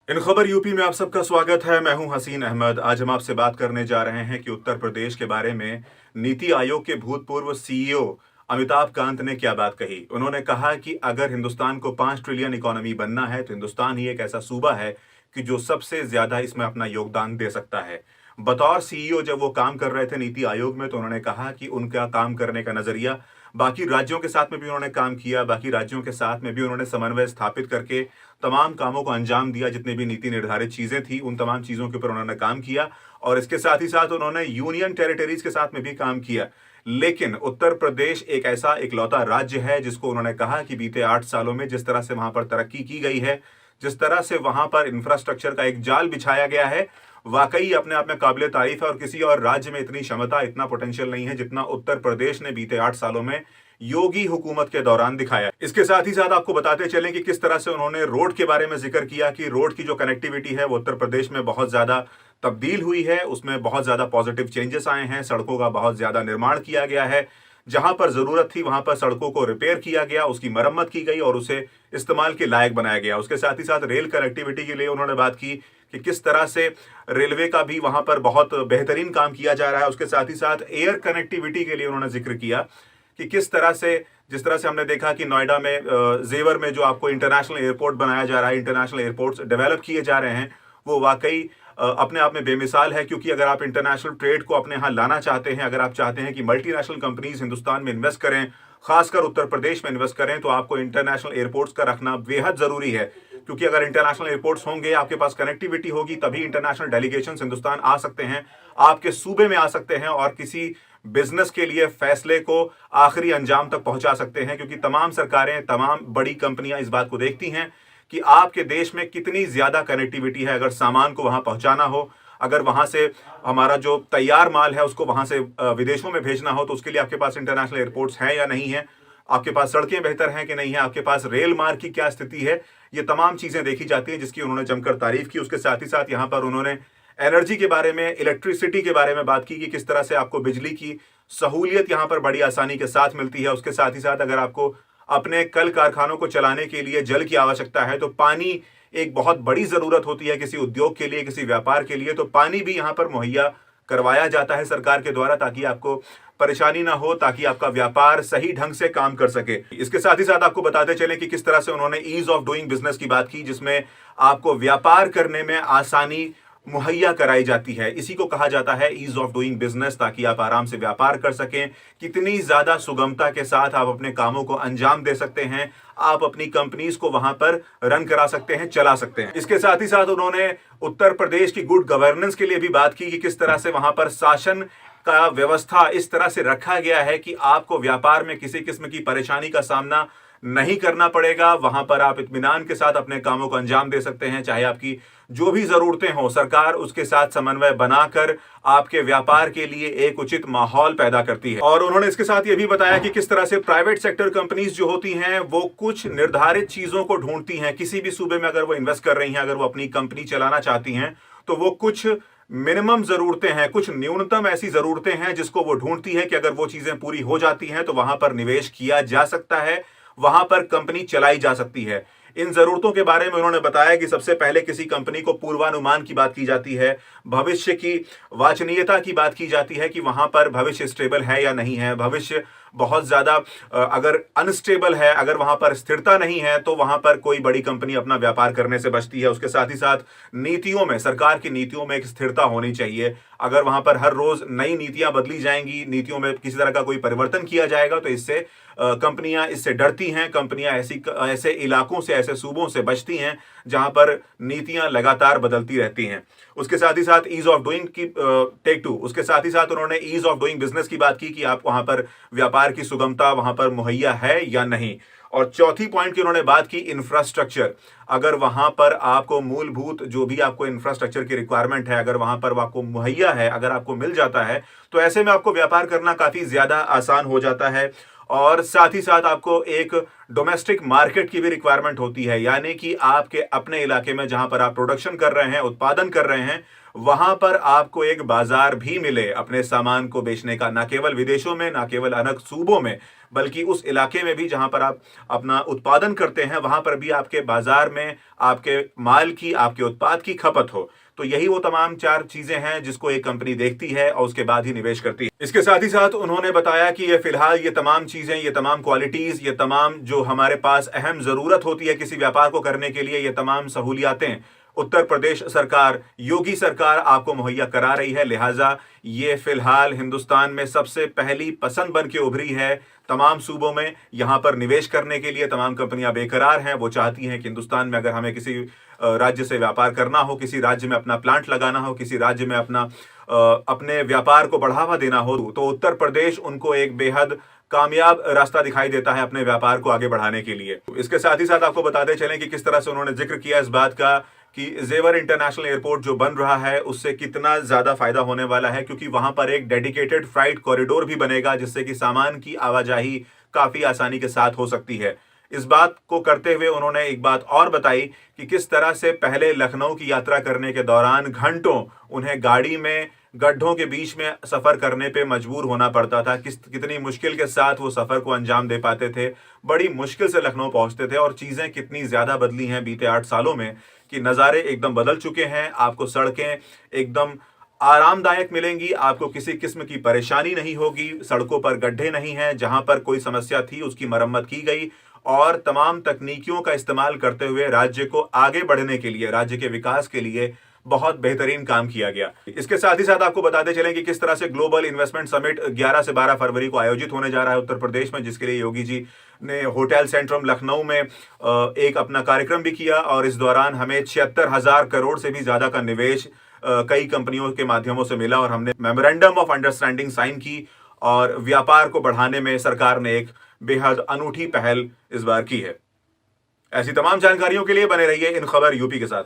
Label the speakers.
Speaker 1: इन खबर यूपी में आप सबका स्वागत है। मैं हूं हसीन अहमद। आज हम आपसे बात करने जा रहे हैं कि उत्तर प्रदेश के बारे में नीति आयोग के भूतपूर्व सीईओ अमिताभ कांत ने क्या बात कही। उन्होंने कहा कि अगर हिंदुस्तान को 5 ट्रिलियन इकोनॉमी बनना है तो हिंदुस्तान ही एक ऐसा सूबा है कि जो सबसे ज्यादा इसमें अपना योगदान दे सकता है। बतौर सीईओ जब वो काम कर रहे थे नीति आयोग में, तो उन्होंने कहा कि उनका काम करने का नजरिया बाकी राज्यों के साथ में भी उन्होंने काम किया, बाकी राज्यों के साथ में भी उन्होंने समन्वय स्थापित करके तमाम कामों को अंजाम दिया। जितनी भी नीति निर्धारित चीजें थी उन तमाम चीजों के ऊपर उन्होंने काम किया और इसके साथ ही साथ उन्होंने यूनियन टेरिटरीज के साथ में भी काम किया। लेकिन उत्तर प्रदेश एक ऐसा इकलौता राज्य है जिसको उन्होंने कहा कि बीते 8 सालों में जिस तरह से वहां पर तरक्की की गई है, जिस तरह से वहां पर इंफ्रास्ट्रक्चर का एक जाल बिछाया गया है, वाकई अपने आप में काबिले तारीफ है। और किसी और राज्य में इतनी क्षमता, इतना पोटेंशियल नहीं है जितना उत्तर प्रदेश ने बीते 8 सालों में योगी हुकूमत के दौरान दिखाया। इसके साथ ही साथ आपको बताते चलें कि किस तरह से उन्होंने रोड के बारे में जिक्र किया कि रोड की जो कनेक्टिविटी है वो उत्तर प्रदेश में बहुत ज्यादा तब्दील हुई है, उसमें बहुत ज्यादा पॉजिटिव चेंजेस आए हैं, सड़कों का बहुत ज्यादा निर्माण किया गया है। जहां पर जरूरत थी वहां पर सड़कों को रिपेयर किया गया, उसकी मरम्मत की गई और उसे इस्तेमाल के लायक बनाया गया। उसके साथ ही साथ रेल कनेक्टिविटी के लिए उन्होंने बात की कि किस तरह से रेलवे का भी वहां पर बहुत बेहतरीन काम किया जा रहा है। उसके साथ ही साथ एयर कनेक्टिविटी के लिए उन्होंने जिक्र किया कि किस तरह से, जिस तरह से हमने देखा कि नोएडा में जेवर में जो आपको इंटरनेशनल एयरपोर्ट बनाया जा रहा है, इंटरनेशनल एयरपोर्ट्स डेवलप किए जा रहे हैं, वो वाकई अपने आप में बेमिसाल है। क्योंकि अगर आप इंटरनेशनल ट्रेड को अपने यहाँ लाना चाहते हैं, अगर आप चाहते हैं कि मल्टीनेशनल कंपनीज हिंदुस्तान में इन्वेस्ट करें, खासकर उत्तर प्रदेश में इन्वेस्ट करें, तो आपको इंटरनेशनल एयरपोर्ट्स का रखना बेहद जरूरी है। क्योंकि अगर इंटरनेशनल एयरपोर्ट्स होंगे, आपके पास कनेक्टिविटी होगी, तभी इंटरनेशनल डेलीगेशन हिंदुस्तान आ सकते हैं, आपके सूबे में आ सकते हैं और किसी बिजनेस के लिए फैसले को आखिरी अंजाम तक पहुंचा सकते हैं। क्योंकि तमाम सरकारें, तमाम बड़ी कंपनियां इस बात को देखती हैं कि आपके देश में कितनी ज्यादा कनेक्टिविटी है। अगर सामान को वहां पहुंचाना हो, अगर वहां से हमारा जो तैयार माल है उसको वहां से विदेशों में भेजना हो, तो उसके लिए आपके पास इंटरनेशनल एयरपोर्ट्स हैं या नहीं है, आपके पास सड़कें बेहतर हैं कि नहीं है, आपके पास रेल मार्ग की क्या स्थिति है, ये तमाम चीजें देखी जाती हैं, जिसकी उन्होंने जमकर तारीफ की। उसके साथ ही साथ यहां पर उन्होंने एनर्जी के बारे में, इलेक्ट्रिसिटी के बारे में बात की कि किस तरह से आपको बिजली की सहूलियत यहां पर बड़ी आसानी के साथ मिलती है। उसके साथ ही साथ अगर आपको अपने कल कारखानों को चलाने के लिए जल की आवश्यकता है, तो पानी एक बहुत बड़ी जरूरत होती है किसी उद्योग के लिए, किसी व्यापार के लिए, तो पानी भी यहां पर मुहैया करवाया जाता है सरकार के द्वारा, ताकि आपको परेशानी ना हो, ताकि आपका व्यापार सही ढंग से काम कर सके। इसके साथ ही साथ आपको बताते चलें कि किस तरह से उन्होंने ईज ऑफ डूइंग बिजनेस की बात की, जिसमें आपको व्यापार करने में आसानी मुहैया कराई जाती है। इसी को कहा जाता है ईज ऑफ डूइंग बिजनेस, ताकि आप आराम से व्यापार कर सकें। कितनी ज्यादा सुगमता के साथ आप अपने कामों को अंजाम दे सकते हैं, आप अपनी कंपनीज को वहां पर रन करा सकते हैं, चला सकते हैं। इसके साथ ही साथ उन्होंने उत्तर प्रदेश की गुड गवर्नेंस के लिए भी बात की कि किस तरह से वहां पर शासन का व्यवस्था इस तरह से रखा गया है कि आपको व्यापार में किसी किस्म की परेशानी का सामना नहीं करना पड़ेगा। वहां पर आप इत्मीनान के साथ अपने कामों को अंजाम दे सकते हैं। चाहे आपकी जो भी जरूरतें हो, सरकार उसके साथ समन्वय बनाकर आपके व्यापार के लिए एक उचित माहौल पैदा करती है। और उन्होंने इसके साथ ये भी बताया कि किस तरह से प्राइवेट सेक्टर कंपनीज जो होती हैं वो कुछ निर्धारित चीजों को ढूंढती हैं। किसी भी सूबे में अगर वो इन्वेस्ट कर रही हैं, अगर वो अपनी कंपनी चलाना चाहती हैं, तो वो कुछ मिनिमम जरूरतें हैं, कुछ न्यूनतम ऐसी जरूरतें हैं जिसको वो ढूंढती हैं कि अगर वो चीजें पूरी हो जाती हैं तो वहां पर निवेश किया जा सकता है, वहां पर कंपनी चलाई जा सकती है। इन जरूरतों के बारे में उन्होंने बताया कि सबसे पहले किसी कंपनी को पूर्वानुमान की बात की जाती है, भविष्य की वांछनीयता की बात की जाती है कि वहां पर भविष्य स्टेबल है या नहीं है। भविष्य बहुत ज्यादा अगर अनस्टेबल है, अगर वहां पर स्थिरता नहीं है, तो वहां पर कोई बड़ी कंपनी अपना व्यापार करने से बचती है। उसके साथ ही साथ नीतियों में, सरकार की नीतियों में एक स्थिरता होनी चाहिए। अगर वहां पर हर रोज नई नीतियां बदली जाएंगी, नीतियों में किसी तरह का कोई परिवर्तन किया जाएगा, तो इससे कंपनियां इससे डरती हैं। कंपनियां ऐसे इलाकों से, ऐसे सूबों से बचती हैं जहां पर नीतियां लगातार बदलती रहती हैं। उसके साथ ही साथ ईज ऑफ डूइंग की टेक टू, उसके साथ ही साथ उन्होंने ईज ऑफ डूइंग बिजनेस की बात की कि आप वहां पर व्यापार की सुगमता वहां पर मुहैया है या नहीं। और चौथी पॉइंट की उन्होंने बात की इंफ्रास्ट्रक्चर। अगर वहां पर आपको मूलभूत जो भी आपको इंफ्रास्ट्रक्चर की रिक्वायरमेंट है, अगर वहां पर आपको मुहैया है, अगर आपको मिल जाता है, तो ऐसे में आपको व्यापार करना काफी ज्यादा आसान हो जाता है। और साथ ही साथ आपको एक डोमेस्टिक मार्केट की भी रिक्वायरमेंट होती है, यानी कि आपके अपने इलाके में जहां पर आप प्रोडक्शन कर रहे हैं, उत्पादन कर रहे हैं, वहां पर आपको एक बाजार भी मिले अपने सामान को बेचने का, ना केवल विदेशों में, ना केवल अलग सूबों में, बल्कि उस इलाके में भी जहां पर आप अपना उत्पादन करते हैं, वहां पर भी आपके बाजार में आपके माल की, आपके उत्पाद की खपत हो। तो यही वो तमाम 4 चीजें हैं जिसको एक कंपनी देखती है और उसके बाद ही निवेश करती है। इसके साथ ही साथ उन्होंने बताया कि ये फिलहाल ये तमाम चीजें, ये तमाम क्वालिटीज, ये तमाम जो हमारे पास अहम जरूरत होती है किसी व्यापार को करने के लिए, ये तमाम सहूलियातें उत्तर प्रदेश सरकार, योगी सरकार आपको मुहैया करा रही है। लिहाजा ये फिलहाल हिंदुस्तान में सबसे पहली पसंद बन के उभरी है तमाम सूबों में। यहां पर निवेश करने के लिए तमाम कंपनियां बेकरार हैं। वो चाहती हैं कि हिंदुस्तान में अगर हमें किसी राज्य से व्यापार करना हो, किसी राज्य में अपना प्लांट लगाना हो, किसी राज्य में अपने व्यापार को बढ़ावा देना हो, तो उत्तर प्रदेश उनको एक बेहद कामयाब रास्ता दिखाई देता है अपने व्यापार को आगे बढ़ाने के लिए। इसके साथ ही साथ आपको बताते चलें कि किस तरह से उन्होंने जिक्र किया इस बात का कि जेवर इंटरनेशनल एयरपोर्ट जो बन रहा है उससे कितना ज्यादा फायदा होने वाला है, क्योंकि वहां पर एक डेडिकेटेड फ्राइट कॉरिडोर भी बनेगा जिससे कि सामान की आवाजाही काफी आसानी के साथ हो सकती है। इस बात को करते हुए उन्होंने एक बात और बताई कि किस तरह से पहले लखनऊ की यात्रा करने के दौरान घंटों उन्हें गाड़ी में गड्ढों के बीच में सफर करने पे मजबूर होना पड़ता था, कितनी मुश्किल के साथ वो सफर को अंजाम दे पाते थे, बड़ी मुश्किल से लखनऊ पहुंचते थे। और चीजें कितनी ज्यादा बदली हैं बीते 8 सालों में कि नज़ारे एकदम बदल चुके हैं। आपको सड़कें एकदम आरामदायक मिलेंगी, आपको किसी किस्म की परेशानी नहीं होगी, सड़कों पर गड्ढे नहीं हैं, जहां पर कोई समस्या थी उसकी मरम्मत की गई और तमाम तकनीकियों का इस्तेमाल करते हुए राज्य को आगे बढ़ने के लिए, राज्य के विकास के लिए बहुत बेहतरीन काम किया गया। इसके साथ ही साथ आपको बताते चलें कि किस तरह से ग्लोबल इन्वेस्टमेंट समिट 11 से 12 फरवरी को आयोजित होने जा रहा है उत्तर प्रदेश में, जिसके लिए योगी जी ने होटल सेंट्रम लखनऊ में एक अपना कार्यक्रम भी किया और इस दौरान हमें 76,000 करोड़ से भी ज्यादा का निवेश कई कंपनियों के माध्यमों से मिला और हमने मेमोरेंडम ऑफ अंडरस्टैंडिंग साइन की और व्यापार को बढ़ाने में सरकार ने एक बेहद अनूठी पहल इस बार की है। ऐसी तमाम जानकारियों के लिए बने रहिए इन खबर यूपी के साथ।